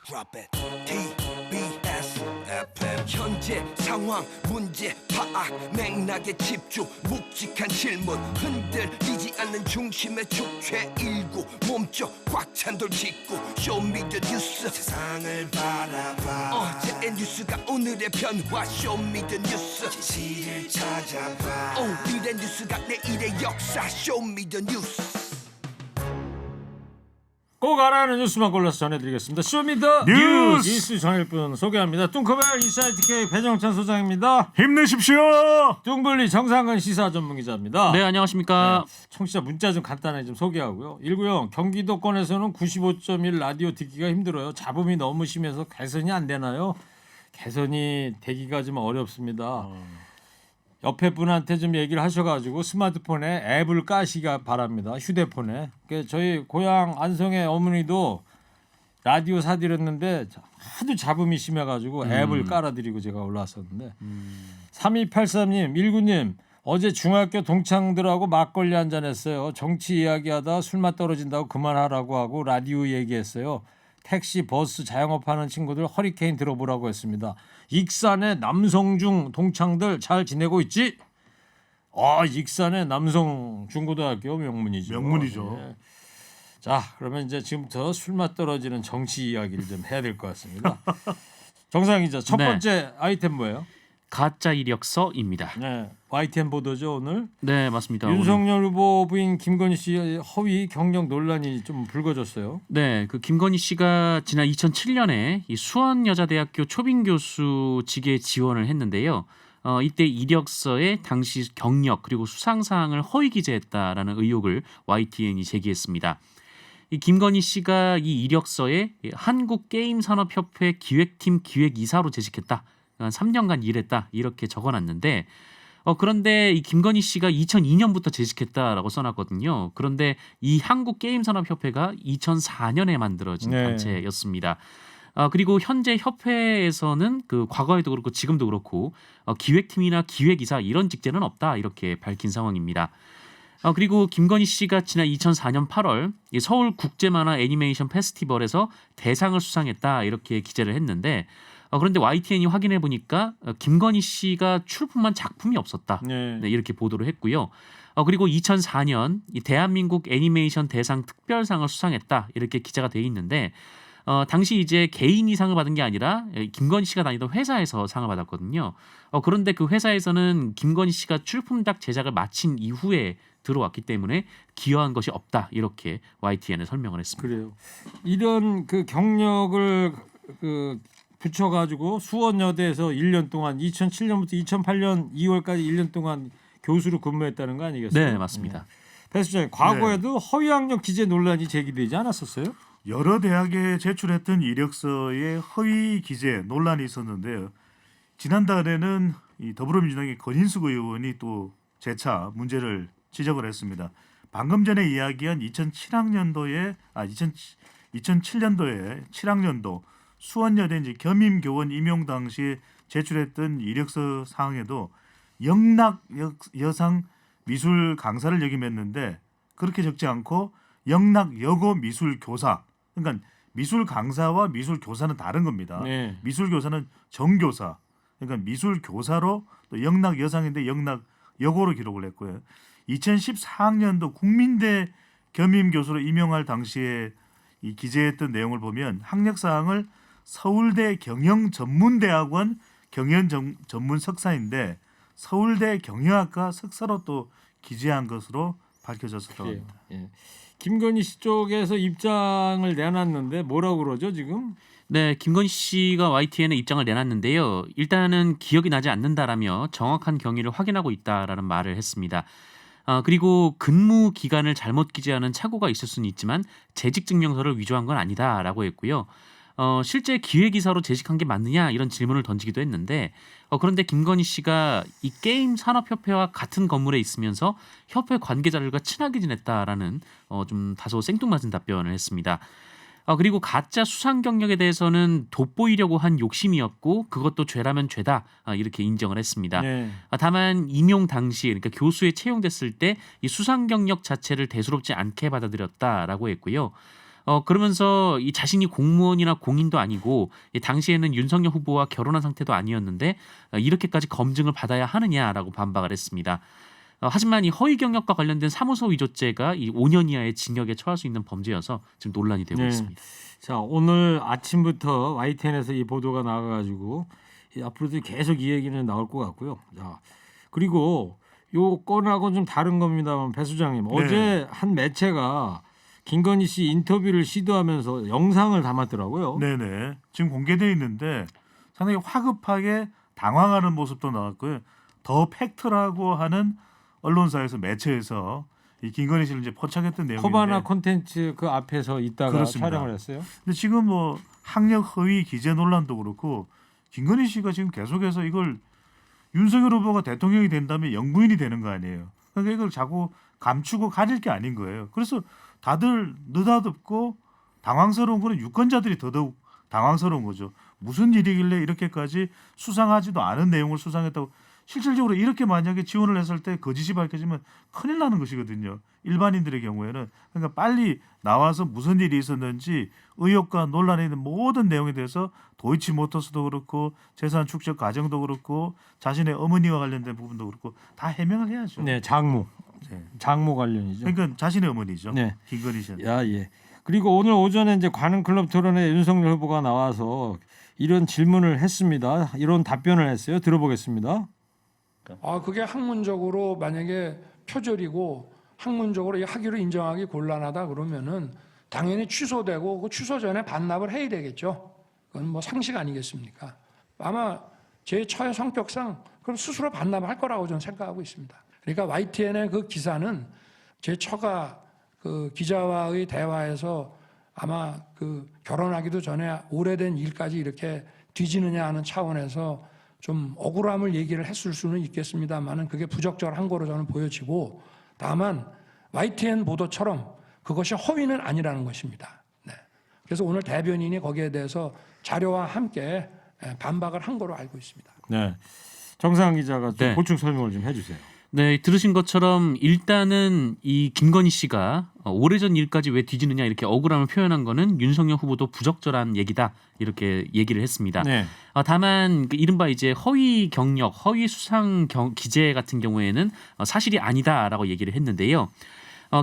Drop it. TBS FM 현재 상황 문제 파악 맥락에 집중 묵직한 질문 흔들리지 않는 중심의 축 최일구 몸쪽 꽉 찬 돌직구 쇼미더 뉴스 세상을 바라봐 어제의 뉴스가 오늘의 변화 쇼미더 뉴스 진실을 찾아봐 오늘의 뉴스가 내일의 역사 쇼미더 뉴스 꼭 알아야 뉴스만 골라서 전해드리겠습니다. 쇼미더 뉴스 전할 분 소개합니다. 뚱커벨 인사이트 K 배정찬 소장입니다. 힘내십시오. 뚱블리 정상근 시사 전문기자입니다. 네, 안녕하십니까. 네, 청취자 문자 좀 간단하게 좀 소개하고요. 190 경기도권에서는 95.1 라디오 듣기가 힘들어요. 잡음이 너무 심해서 개선이 안 되나요? 개선이 되기가 좀 어렵습니다. 옆에 분한테 좀 얘기를 하셔가지고 스마트폰에 앱을 까시기 바랍니다. 휴대폰에. 그러니까 저희 고향 안성의 어머니도 라디오 사드렸는데 하도 잡음이 심해가지고 앱을 깔아드리고 제가 올라왔었는데 3283님 19님 어제 중학교 동창들하고 막걸리 한잔 했어요. 정치 이야기하다 술맛 떨어진다고 그만하라고 하고 라디오 얘기했어요. 택시, 버스, 자영업하는 친구들 허리케인 들어보라고 했습니다. 익산의 남성중 동창들 잘 지내고 있지? 익산의 남성중고등학교 명문이죠. 명문이죠. 예. 자, 그러면 이제 지금부터 술맛 떨어지는 정치 이야기를 좀 해야 될 것 같습니다. 정상 기자, 첫 번째 아이템 뭐예요? 가짜 이력서입니다. 네, YTN 보도죠 오늘. 네, 맞습니다. 윤석열 후보 부인 김건희 씨의 허위 경력 논란이 좀 불거졌어요. 네, 그 김건희 씨가 지난 2007년에 이 수원여자대학교 초빙 교수직에 지원을 했는데요. 이때 이력서에 당시 경력 그리고 수상 사항을 허위 기재했다라는 의혹을 YTN이 제기했습니다. 이 김건희 씨가 이 이력서에 한국게임산업협회 기획팀 기획이사로 재직했다. 3년간 일했다 이렇게 적어놨는데 그런데 이 김건희 씨가 2002년부터 재직했다라고 써놨거든요. 그런데 이 한국게임산업협회가 2004년에 만들어진 단체였습니다. 그리고 현재 협회에서는 그 과거에도 그렇고 지금도 그렇고 기획팀이나 기획이사 이런 직제는 없다 이렇게 밝힌 상황입니다. 그리고 김건희 씨가 지난 2004년 8월 서울국제만화 애니메이션 페스티벌에서 대상을 수상했다 이렇게 기재를 했는데 그런데 YTN이 확인해 보니까 김건희 씨가 출품한 작품이 없었다. 네, 이렇게 보도를 했고요. 그리고 2004년 이 대한민국 애니메이션 대상 특별상을 수상했다 이렇게 기재가 돼 있는데 당시 이제 개인이 상을 받은 게 아니라 김건희 씨가 다니던 회사에서 상을 받았거든요. 그런데 그 회사에서는 김건희 씨가 출품작 제작을 마친 이후에 들어왔기 때문에 기여한 것이 없다 이렇게 YTN에 설명을 했습니다. 그래요. 이런 그 경력을 붙여가지고 수원여대에서 1년 동안 2007년부터 2008년 2월까지 1년 동안 교수로 근무했다는 거 아니겠어요? 네, 맞습니다. 배 수장님, 과거에도 허위 학력 기재 논란이 제기되지 않았었어요? 여러 대학에 제출했던 이력서에 허위 기재 논란이 있었는데요. 지난달에는 이 더불어민주당의 권인숙 의원이 또 재차 문제를 지적을 했습니다. 방금 전에 이야기한 2007년도에 7학년도 수원여대 이제 겸임교원 임용 당시에 제출했던 이력서 사항에도 영락 여상 미술 강사를 역임했는데 그렇게 적지 않고 영락 여고 미술 교사. 그러니까 미술 강사와 미술 교사는 다른 겁니다. 네. 미술 교사는 정교사. 그러니까 미술 교사로 또 영락 여상인데 영락 여고로 기록을 했고요. 2014학년도 국민대 겸임 교수로 임용할 당시에 이 기재했던 내용을 보면 학력 사항을 서울대 경영전문대학원 경영 전문 석사인데 서울대 경영학과 석사로 또 기재한 것으로 밝혀졌었다고 합니다. 예. 김건희 씨 쪽에서 입장을 내놨는데 뭐라고 그러죠 지금? 네, 김건희 씨가 YTN에 입장을 내놨는데요. 일단은 기억이 나지 않는다라며 정확한 경위를 확인하고 있다라는 말을 했습니다. 그리고 근무 기간을 잘못 기재하는 착오가 있을 수는 있지만 재직 증명서를 위조한 건 아니다라고 했고요. 실제 기획이사로 재직한 게 맞느냐 이런 질문을 던지기도 했는데 그런데 김건희 씨가 이 게임 산업협회와 같은 건물에 있으면서 협회 관계자들과 친하게 지냈다라는 좀 다소 생뚱맞은 답변을 했습니다. 그리고 가짜 수상 경력에 대해서는 돋보이려고 한 욕심이었고 그것도 죄라면 죄다 이렇게 인정을 했습니다. 네. 다만 임용 당시 그러니까 교수에 채용됐을 때 이 수상 경력 자체를 대수롭지 않게 받아들였다라고 했고요. 그러면서 이 자신이 공무원이나 공인도 아니고 이 당시에는 윤석열 후보와 결혼한 상태도 아니었는데 이렇게까지 검증을 받아야 하느냐라고 반박을 했습니다. 하지만 이 허위 경력과 관련된 사무소 위조죄가 이 5년 이하의 징역에 처할 수 있는 범죄여서 지금 논란이 되고 네. 있습니다. 자, 오늘 아침부터 YTN에서 이 보도가 나와가지고 앞으로도 계속 이 얘기는 나올 것 같고요. 자, 그리고 요 건하고 좀 다른 겁니다만 배 수장님 네. 어제 한 매체가 김건희 씨 인터뷰를 시도하면서 영상을 담았더라고요. 네네. 지금 공개되어 있는데 상당히 화급하게 당황하는 모습도 나왔고요. 더 팩트라고 하는 언론사에서 매체에서 이 김건희 씨를 이제 포착했던 내용인데. 코바나 콘텐츠 그 앞에서 있다가 그렇습니다. 촬영을 했어요. 근데 지금 뭐 학력 허위 기재 논란도 그렇고 김건희 씨가 지금 계속해서 이걸 윤석열 후보가 대통령이 된다면 영부인이 되는 거 아니에요. 그러니까 이걸 자꾸 감추고 가릴 게 아닌 거예요. 그래서 다들 느닷없고 당황스러운 거는 유권자들이 더더욱 당황스러운 거죠. 무슨 일이길래 이렇게까지 수상하지도 않은 내용을 수상했다고. 실질적으로 이렇게 만약에 지원을 했을 때 거짓이 밝혀지면 큰일 나는 것이거든요. 일반인들의 경우에는. 그러니까 빨리 나와서 무슨 일이 있었는지 의혹과 논란에 있는 모든 내용에 대해서 도이치모터스도 그렇고 재산 축적 과정도 그렇고 자신의 어머니와 관련된 부분도 그렇고 다 해명을 해야죠. 네, 장모. 네. 장모 관련이죠. 그러니까 자신의 어머니죠. 네. 김건희 씨. 야, 예. 그리고 오늘 오전에 이제 관훈클럽 토론에 윤석열 후보가 나와서 이런 질문을 했습니다. 이런 답변을 했어요. 들어보겠습니다. 그게 학문적으로 만약에 표절이고 학문적으로 이 학위로 인정하기 곤란하다 그러면은 당연히 취소되고 그 취소 전에 반납을 해야 되겠죠. 그건 뭐 상식 아니겠습니까? 아마 제 처의 성격상 그럼 스스로 반납할 거라고 저는 생각하고 있습니다. 그러니까 YTN의 그 기사는 제 처가 그 기자와의 대화에서 아마 그 결혼하기도 전에 오래된 일까지 이렇게 뒤지느냐 하는 차원에서 좀 억울함을 얘기를 했을 수는 있겠습니다만은 그게 부적절한 거로 저는 보여지고 다만 YTN 보도처럼 그것이 허위는 아니라는 것입니다. 네. 그래서 오늘 대변인이 거기에 대해서 자료와 함께 반박을 한 거로 알고 있습니다. 네. 정상환 기자가 좀 네. 보충 설명을 좀 해주세요. 네, 들으신 것처럼 일단은 이 김건희 씨가 오래전 일까지 왜 뒤지느냐 이렇게 억울함을 표현한 거는 윤석열 후보도 부적절한 얘기다 이렇게 얘기를 했습니다. 네. 다만 그 이른바 이제 허위 경력, 허위 수상 기재 같은 경우에는 사실이 아니다라고 얘기를 했는데요.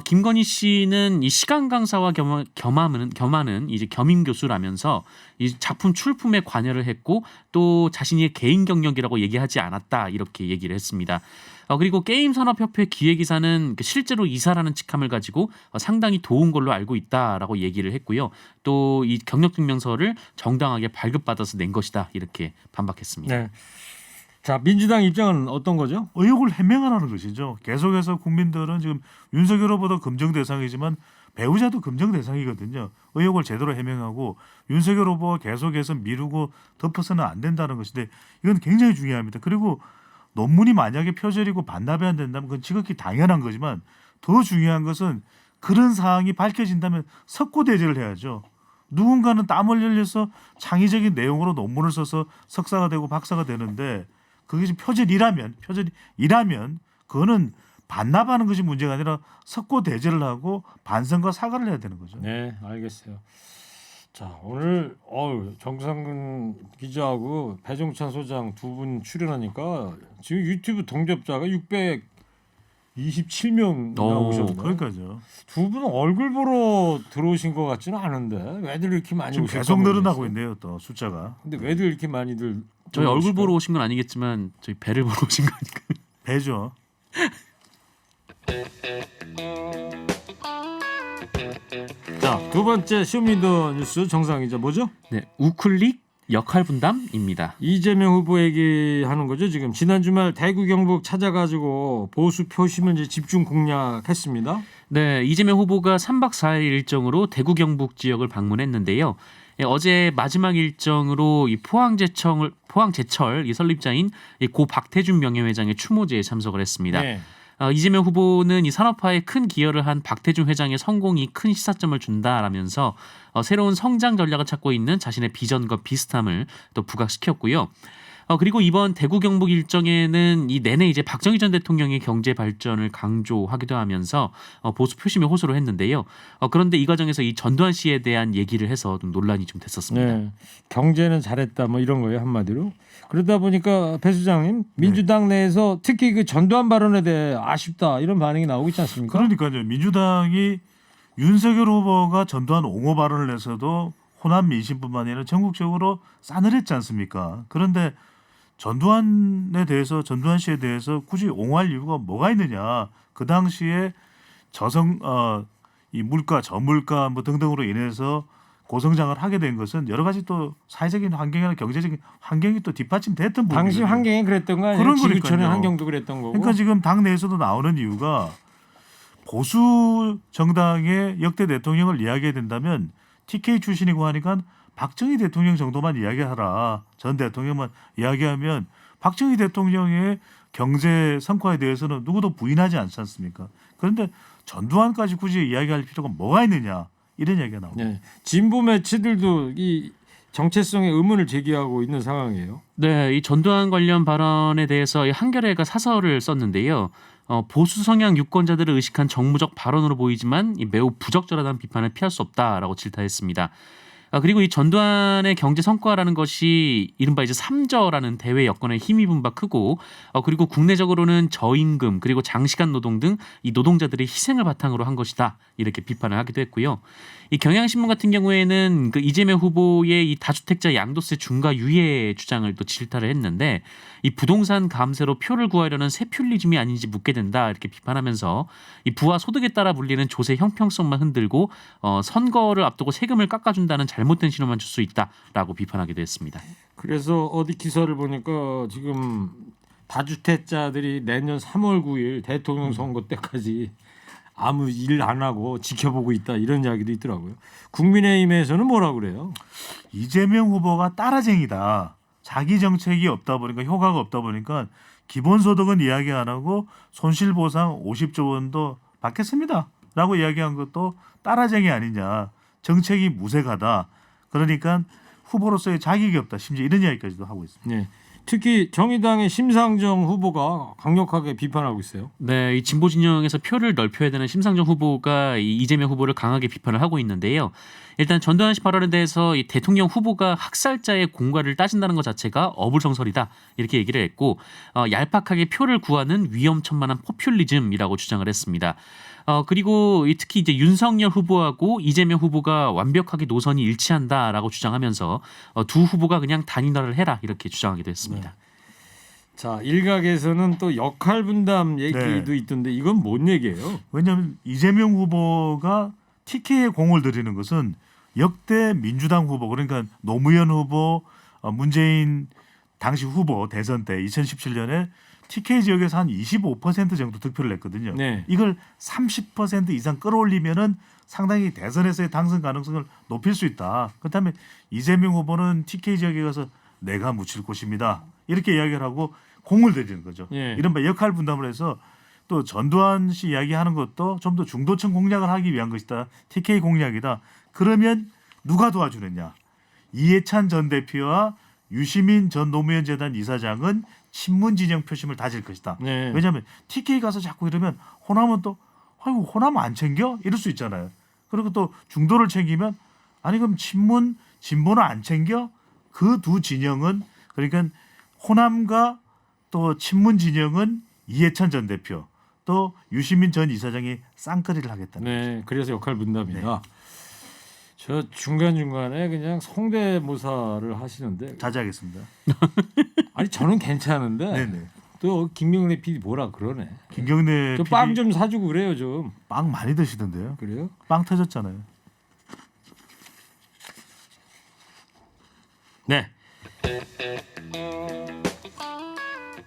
김건희 씨는 이 시간 강사와 겸하는 이제 겸임 교수라면서 이 작품 출품에 관여를 했고 또 자신의 개인 경력이라고 얘기하지 않았다 이렇게 얘기를 했습니다. 그리고 게임산업협회 기획이사는 실제로 이사라는 직함을 가지고 상당히 도운 걸로 알고 있다라고 얘기를 했고요. 또 이 경력증명서를 정당하게 발급받아서 낸 것이다 이렇게 반박했습니다. 네. 자, 민주당 입장은 어떤 거죠? 의혹을 해명하라는 것이죠. 계속해서 국민들은 지금 윤석열 후보도 검증 대상이지만 배우자도 검증 대상이거든요. 의혹을 제대로 해명하고 윤석열 후보가 계속해서 미루고 덮어서는 안 된다는 것인데 이건 굉장히 중요합니다. 그리고 논문이 만약에 표절이고 반납이 안 된다면 그건 지극히 당연한 거지만 더 중요한 것은 그런 사항이 밝혀진다면 석고대죄를 해야죠. 누군가는 땀을 흘려서 창의적인 내용으로 논문을 써서 석사가 되고 박사가 되는데 그게 지금 표절이라면 그거는 반납하는 것이 문제가 아니라 석고대죄를 하고 반성과 사과를 해야 되는 거죠. 네, 알겠어요. 자, 오늘 정상근 기자하고 배종찬 소장 두 분 출연하니까 지금 유튜브 동접자가 627명 나오셨네요. 그러니까요. 두 분은 얼굴 보러 들어오신 것 같지는 않은데 왜들 이렇게 많이 지금 오실까 계속 늘어나고 모르겠어요. 있네요. 또 숫자가. 근데 왜들 이렇게 많이들 저희 얼굴 들어오실까요? 보러 오신 건 아니겠지만 저희 배를 보러 오신 거니까. 배죠. 자, 두 번째 쇼미더 뉴스 정상 기자 뭐죠? 네, 우클릭 역할 분담입니다. 이재명 후보 얘기하는 거죠. 지금 지난 주말 대구 경북 찾아가지고 보수 표심을 이제 집중 공략했습니다. 네, 이재명 후보가 3박 4일 일정으로 대구 경북 지역을 방문했는데요. 어제 마지막 일정으로 이 포항제철 이 설립자인 고 박태준 명예회장의 추모제에 참석을 했습니다. 네. 이재명 후보는 이 산업화에 큰 기여를 한 박태준 회장의 성공이 큰 시사점을 준다라면서 새로운 성장 전략을 찾고 있는 자신의 비전과 비슷함을 또 부각시켰고요. 그리고 이번 대구 경북 일정에는 이 내내 이제 박정희 전 대통령의 경제 발전을 강조하기도 하면서 보수 표심에 호소를 했는데요. 그런데 이 과정에서 이 전두환 씨에 대한 얘기를 해서 좀 논란이 좀 됐었습니다. 네. 경제는 잘했다 뭐 이런 거예요 한마디로. 그러다 보니까 배 수장님 민주당 내에서 특히 그 전두환 발언에 대해 아쉽다 이런 반응이 나오고 있지 않습니까? 그러니까요. 민주당이 윤석열 후보가 전두환 옹호 발언을 해서도 호남 민심뿐만 아니라 전국적으로 싸늘했지 않습니까? 그런데 전두환 씨에 대해서 굳이 옹호할 이유가 뭐가 있느냐? 그 당시에 이 물가, 저물가 뭐 등등으로 인해서 고성장을 하게 된 것은 여러 가지 또 사회적인 환경이나 경제적인 환경이 또 뒷받침됐던 부분이에요. 당시 환경이 그랬던 거 아니에요? 그런 지구촌의 거니까요. 환경도 그랬던 거고. 그러니까 지금 당 내에서도 나오는 이유가 보수 정당의 역대 대통령을 이야기해야 된다면 TK 출신이고 하니까 박정희 대통령 정도만 이야기하라. 전 대통령만 이야기하면 박정희 대통령의 경제 성과에 대해서는 누구도 부인하지 않지 않습니까? 그런데 전두환까지 굳이 이야기할 필요가 뭐가 있느냐 이런 이야기가 나옵니다. 네. 진보 매체들도 이 정체성에 의문을 제기하고 있는 상황이에요. 네, 이 전두환 관련 발언에 대해서 이 한겨레가 사설을 썼는데요. 보수 성향 유권자들을 의식한 정무적 발언으로 보이지만 매우 부적절하다는 비판을 피할 수 없다라고 질타했습니다. 그리고 이 전두환의 경제 성과라는 것이 이른바 이제 3저라는 대외 여건에 힘입은 바 크고 그리고 국내적으로는 저임금 그리고 장시간 노동 등 이 노동자들의 희생을 바탕으로 한 것이다 이렇게 비판을 하기도 했고요. 이 경향신문 같은 경우에는 그 이재명 후보의 이 다주택자 양도세 중과 유예 주장을 또 질타를 했는데 이 부동산 감세로 표를 구하려는 세퓰리즘이 아닌지 묻게 된다 이렇게 비판하면서 이 부와 소득에 따라 불리는 조세 형평성만 흔들고 선거를 앞두고 세금을 깎아준다는 잘못된 신호만 줄 수 있다라고 비판하기도 했습니다. 그래서 어디 기사를 보니까 지금 다주택자들이 내년 3월 9일 대통령 선거 때까지 아무 일 안 하고 지켜보고 있다 이런 이야기도 있더라고요. 국민의힘에서는 뭐라 그래요? 이재명 후보가 따라쟁이다. 자기 정책이 없다 보니까 효과가 없다 보니까 기본소득은 이야기 안 하고 손실보상 50조 원도 받겠습니다라고 이야기한 것도 따라쟁이 아니냐. 정책이 무색하다. 그러니까 후보로서의 자격이 없다. 심지어 이런 이야기까지도 하고 있습니다. 네. 특히 정의당의 심상정 후보가 강력하게 비판하고 있어요. 네, 이 진보 진영에서 표를 넓혀야 되는 심상정 후보가 이 이재명 후보를 강하게 비판을 하고 있는데요. 일단 전두환 씨 발언에 대해서 이 대통령 후보가 학살자의 공과를 따진다는 것 자체가 어불성설이다 이렇게 얘기를 했고 얄팍하게 표를 구하는 위험천만한 포퓰리즘이라고 주장을 했습니다. 그리고 특히 이제 윤석열 후보하고 이재명 후보가 완벽하게 노선이 일치한다라고 주장하면서 두 후보가 그냥 단일화를 해라 이렇게 주장하기도 했습니다. 자, 일각에서는 또 역할 분담 얘기도 있던데 이건 뭔 얘기예요? 왜냐하면 이재명 후보가 TK에 공을 들이는 것은 역대 민주당 후보 그러니까 노무현 후보, 문재인 당시 후보 대선 때 2017년에 TK 지역에서 한 25% 정도 득표를 냈거든요. 네. 이걸 30% 이상 끌어올리면은 상당히 대선에서의 당선 가능성을 높일 수 있다. 그렇다면 이재명 후보는 TK 지역에 가서 내가 묻힐 곳입니다. 이렇게 이야기를 하고 공을 들이는 거죠. 예. 이른바 역할 분담을 해서 또 전두환 씨 이야기하는 것도 좀 더 중도층 공략을 하기 위한 것이다. TK 공략이다. 그러면 누가 도와주느냐? 이해찬 전 대표와 유시민 전 노무현 재단 이사장은 친문 진영 표심을 다질 것이다. 네. 왜냐하면 TK 가서 자꾸 이러면 호남은 또 아이고 호남 안 챙겨? 이럴 수 있잖아요. 그리고 또 중도를 챙기면 아니 그럼 친문 진보는 안 챙겨? 그 두 진영은 그러니까 호남과 또 친문 진영은 이해찬 전 대표 또 유시민 전 이사장이 쌍끌이를 하겠다는 거죠. 네, 그래서 역할 분담이다. 저 중간중간에 그냥 성대모사를 하시는데 자제하겠습니다. 아니 저는 괜찮은데 네네. 또 김경래 PD 뭐라 그러네. 김경래 저 PD 빵 좀 사주고 그래요 좀. 빵 많이 드시던데요. 그래요? 빵 터졌잖아요. 네.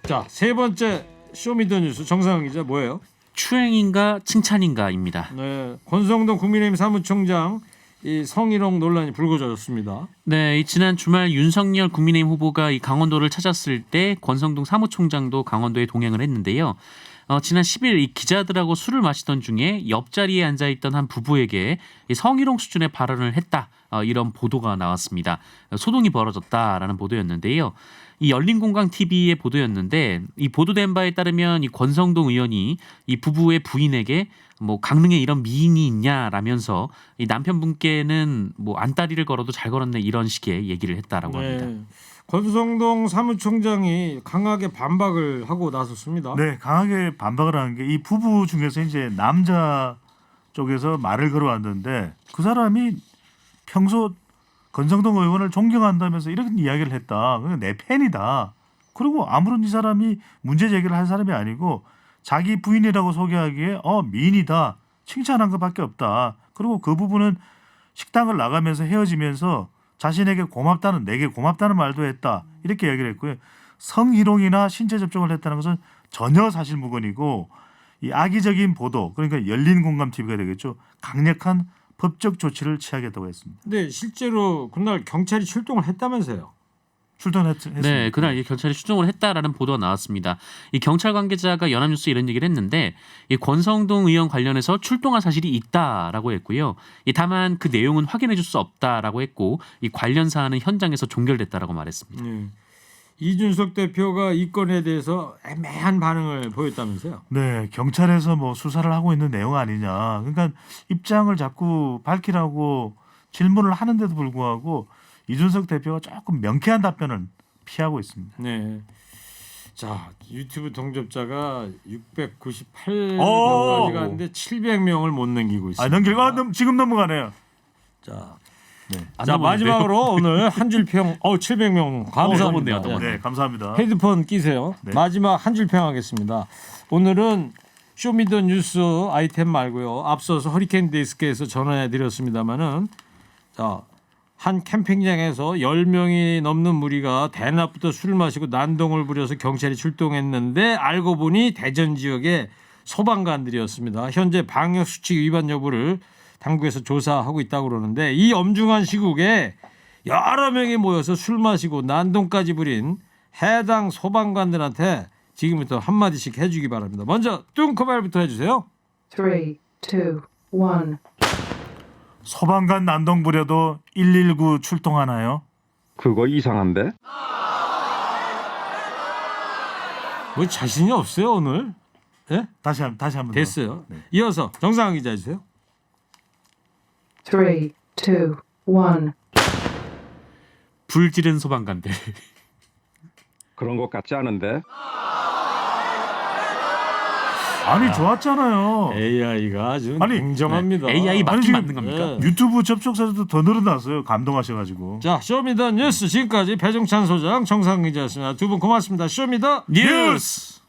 자, 세 번째 쇼미더뉴스 정상훈 기자 뭐예요? 추행인가 칭찬인가입니다. 네, 권성동 국민의힘 사무총장 이 성희롱 논란이 불거졌습니다. 네, 이 지난 주말 윤석열 국민의힘 후보가 이 강원도를 찾았을 때 권성동 사무총장도 강원도에 동행을 했는데요. 지난 10일 이 기자들하고 술을 마시던 중에 옆자리에 앉아있던 한 부부에게 이 성희롱 수준의 발언을 했다. 이런 보도가 나왔습니다. 소동이 벌어졌다라는 보도였는데요. 이 열린공감 TV의 보도였는데 이 보도된 바에 따르면 이 권성동 의원이 이 부부의 부인에게 뭐 강릉에 이런 미인이 있냐라면서 이 남편분께는 뭐 안다리를 걸어도 잘 걸었네 이런 식의 얘기를 했다라고 합니다. 권성동 사무총장이 강하게 반박을 하고 나섰습니다. 네, 강하게 반박을 하는 게 이 부부 중에서 이제 남자 쪽에서 말을 걸어왔는데 그 사람이 평소 권성동 의원을 존경한다면서 이런 이야기를 했다. 그냥 내 팬이다. 그리고 아무런 이 사람이 문제 제기를 할 사람이 아니고 자기 부인이라고 소개하기에 미인이다. 칭찬한 것밖에 없다. 그리고 그 부분은 식당을 나가면서 헤어지면서 자신에게 고맙다는 내게 고맙다는 말도 했다. 이렇게 이야기를 했고요. 성희롱이나 신체 접촉을 했다는 것은 전혀 사실무근이고 이 악의적인 보도 그러니까 열린공감 TV가 되겠죠. 강력한 법적 조치를 취하겠다고 했습니다. 근데 실제로 그날 경찰이 출동을 했다면서요? 출동했습니다. 네, 그날 이 경찰이 출동을 했다라는 보도가 나왔습니다. 이 경찰 관계자가 연합뉴스에 이런 얘기를 했는데 이 권성동 의원 관련해서 출동한 사실이 있다라고 했고요. 다만 그 내용은 확인해줄 수 없다라고 했고 이 관련 사안은 현장에서 종결됐다라고 말했습니다. 이준석 대표가 이 건에 대해서 애매한 반응을 보였다면서요? 네, 경찰에서 뭐 수사를 하고 있는 내용 아니냐. 그러니까 입장을 자꾸 밝히라고 질문을 하는데도 불구하고 이준석 대표가 조금 명쾌한 답변을 피하고 있습니다. 네. 자, 유튜브 동접자가 698명까지 가는데 700명을 못 넘기고 있습니다. 지금 넘어가네요. 자, 네. 자 마지막으로 오늘 한 줄 평. 700명 감사합니다. 네, 감사합니다. 헤드폰 끼세요. 네. 마지막 한 줄 평하겠습니다. 오늘은 쇼미더뉴스 아이템 말고요. 앞서서 허리케인 데스크에서 전화해드렸습니다마는 한 캠핑장에서 10명이 넘는 무리가 대낮부터 술을 마시고 난동을 부려서 경찰이 출동했는데 알고 보니 대전 지역의 소방관들이었습니다. 현재 방역수칙 위반 여부를 당국에서 조사하고 있다고 그러는데 이 엄중한 시국에 여러 명이 모여서 술 마시고 난동까지 부린 해당 소방관들한테 지금부터 한마디씩 해주기 바랍니다. 먼저 뚱커벨부터 해주세요. 3, 2, 1. 소방관 난동 부려도 119 출동하나요? 그거 이상한데? 뭐 자신이 없어요 오늘? 예? 다시 한번 됐어요. 네. 이어서 정상환 기자 해주세요. 3, 2, 1. 불 지른 소방관들. 그런 것 같지 않은데? 아니 좋았잖아요. AI가 아주 아니, 냉정합니다. AI 맞긴 지금- 맞는 겁니까? 네. 유튜브 접속자도 더 늘어났어요. 감동하셔가지고. 자, 쇼미더 뉴스 지금까지 배종찬 소장, 정상근 기자였습니다. 두 분 고맙습니다. 쇼미더 뉴스.